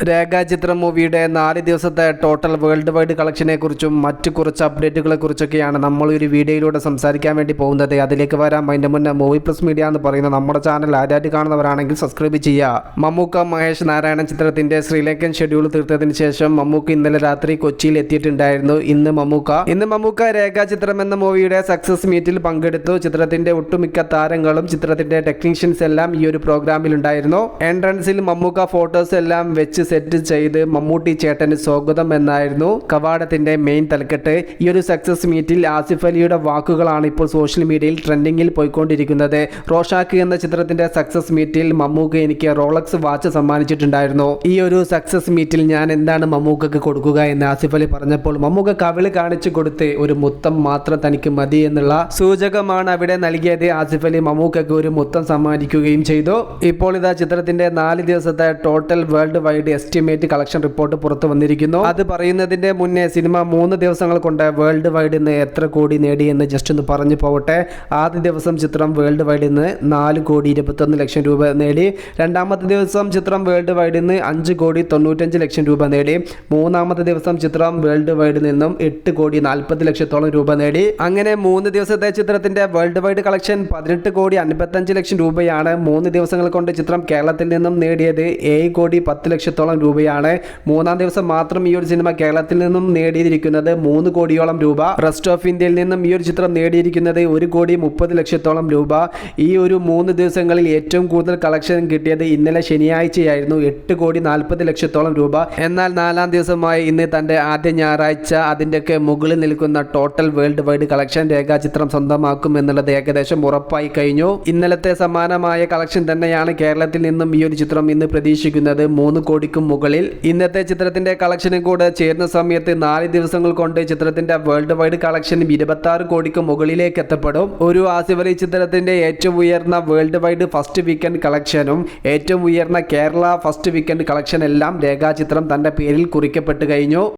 രേഖാചിത്രം മൂവിയുടെ 4 ദിവസത്തെ ടോട്ടൽ വേൾഡ് വൈഡ് കളക്ഷനെ കുറിച്ചും മറ്റു കുറച്ച് അപ്ഡേറ്റുകളെ കുറിച്ചൊക്കെയാണ് നമ്മൾ ഒരു വീഡിയോയിലൂടെ സംസാരിക്കാൻ വേണ്ടി പോകുന്നത്. അതിലേക്ക് വരാം. അതിൻ്റെ മുന്നേ മൂവി പ്ലസ് മീഡിയ എന്ന് പറയുന്ന നമ്മുടെ ചാനൽ ആദ്യമായിട്ട് കാണുന്നവരാണെങ്കിൽ സബ്സ്ക്രൈബ് ചെയ്യുക. മമ്മൂക്ക മഹേഷ് നാരായണൻ ചിത്രത്തിന്റെ ശ്രീലങ്കൻ ഷെഡ്യൂൾ തീർത്തതിന് ശേഷം മമ്മൂക്ക ഇന്നലെ രാത്രി കൊച്ചിയിൽ എത്തിയിട്ടുണ്ടായിരുന്നു. ഇന്ന് മമ്മൂക്ക രേഖാചിത്രം എന്ന മൂവിയുടെ സക്സസ് മീറ്റിൽ പങ്കെടുത്തു. ചിത്രത്തിന്റെ ഒട്ടുമിക്ക താരങ്ങളും ചിത്രത്തിന്റെ ടെക്നീഷ്യൻസ് എല്ലാം ഈ ഒരു പ്രോഗ്രാമിൽ ഉണ്ടായിരുന്നു. എൻട്രൻസിൽ മമ്മൂക്ക ഫോട്ടോസ് എല്ലാം വെച്ച് സെറ്റ് ചെയ്ത് മമ്മൂട്ടി ചേട്ടന് സ്വാഗതം എന്നായിരുന്നു കവാടത്തിന്റെ മെയിൻ തലക്കെട്ട്. ഈ ഒരു സക്സസ് മീറ്റിൽ ആസിഫ് അലിയുടെ വാക്കുകളാണ് ഇപ്പോൾ സോഷ്യൽ മീഡിയയിൽ ട്രെൻഡിങ്ങിൽ പോയിക്കൊണ്ടിരിക്കുന്നത്. റോഷാക്ക് എന്ന ചിത്രത്തിന്റെ സക്സസ് മീറ്റിൽ മമ്മൂക്ക എനിക്ക് റോളക്സ് വാച്ച് സമ്മാനിച്ചിട്ടുണ്ടായിരുന്നു. ഈ ഒരു സക്സസ് മീറ്റിൽ ഞാൻ എന്താണ് മമ്മൂക്കക്ക് കൊടുക്കുക എന്ന് ആസിഫ് അലി പറഞ്ഞപ്പോൾ മമ്മൂക്ക കവിള് കാണിച്ചു കൊടുത്ത് ഒരു മുത്തം മാത്രം തനിക്ക് മതി എന്നുള്ള സൂചകമാണ് അവിടെ നൽകിയത്. ആസിഫ് അലി മമ്മൂക്കക്ക് ഒരു മുത്തം സമ്മാനിക്കുകയും ചെയ്തു. ഇപ്പോൾ ഇതാ ചിത്രത്തിന്റെ 4 ദിവസത്തെ total world wide estimate collection report പുറത്തു വന്നിരിക്കുന്നു. അത് പറയുന്നതിന്റെ മുന്നേ സിനിമ 3 ദിവസങ്ങൾ കൊണ്ട് വേൾഡ് വൈഡ് നിന്ന് എത്ര കോടി നേടി എന്ന് ജസ്റ്റ് ഒന്ന് പറഞ്ഞു പോവട്ടെ. ആദ്യ ദിവസം ചിത്രം വേൾഡ് വൈഡിൽ നിന്ന് 4,21,00,000 രൂപ നേടി. രണ്ടാമത്തെ ദിവസം ചിത്രം വേൾഡ് വൈഡിൽ നിന്ന് 5,95,00,000 രൂപ നേടി. മൂന്നാമത്തെ ദിവസം ചിത്രം വേൾഡ് വൈഡിൽ നിന്നും 8,40,00,000 രൂപ നേടി. അങ്ങനെ 3 ദിവസത്തെ ചിത്രത്തിന്റെ വേൾഡ് വൈഡ് കളക്ഷൻ 18,55,00,000 രൂപയാണ്. 3 ദിവസങ്ങൾ കൊണ്ട് ചിത്രം കേരളത്തിൽ നിന്നും നേടിയത് 7,10,00,000 രൂപയാണ്. മൂന്നാം ദിവസം മാത്രം ഈ ഒരു സിനിമ കേരളത്തിൽ നിന്നും നേടിയിരിക്കുന്നത് 3 കോടിയോളം രൂപ. റെസ്റ്റ് ഓഫ് ഇന്ത്യയിൽ നിന്നും ഈ ഒരു ചിത്രം നേടിയിരിക്കുന്നത് 1,30,00,000 രൂപ. ഈ ഒരു 3 ദിവസങ്ങളിൽ ഏറ്റവും കൂടുതൽ കളക്ഷൻ കിട്ടിയത് ഇന്നലെ ശനിയാഴ്ചയായിരുന്നു, 8,40,00,000 രൂപ. എന്നാൽ 4ാം ദിവസമായ ഇന്ന് തന്റെ ആദ്യ ഞായറാഴ്ച അതിൻ്റെയൊക്കെ മുകളിൽ നിൽക്കുന്ന ടോട്ടൽ വേൾഡ് വൈഡ് കളക്ഷൻ രേഖാചിത്രം സ്വന്തമാക്കും എന്നുള്ളത് ഏകദേശം ഉറപ്പായി കഴിഞ്ഞു. ഇന്നലത്തെ സമാനമായ കളക്ഷൻ തന്നെയാണ് കേരളത്തിൽ നിന്നും ഈ ഒരു ചിത്രം ഇന്ന് പ്രതീക്ഷിക്കുന്നത്, 3 കോടിക്കും മുകളിൽ. ഇന്നത്തെ ചിത്രത്തിന്റെ കളക്ഷനും കൂടെ ചേരുന്ന സമയത്ത് 4 ദിവസങ്ങൾ കൊണ്ട് ചിത്രത്തിന്റെ വേൾഡ് വൈഡ് കളക്ഷൻ 26 കോടിക്ക് മുകളിലേക്ക് എത്തപ്പെടും. ഒരു ആസിഫ് അലി ചിത്രത്തിന്റെ ഏറ്റവും ഉയർന്ന വേൾഡ് വൈഡ് ഫസ്റ്റ് വീക്കെൻഡ് കളക്ഷനും ഏറ്റവും ഉയർന്ന കേരള ഫസ്റ്റ് വീക്കെൻഡ് കളക്ഷൻ എല്ലാം രേഖാചിത്രം തന്റെ പേരിൽ കുറിക്കപ്പെട്ട് കഴിഞ്ഞു.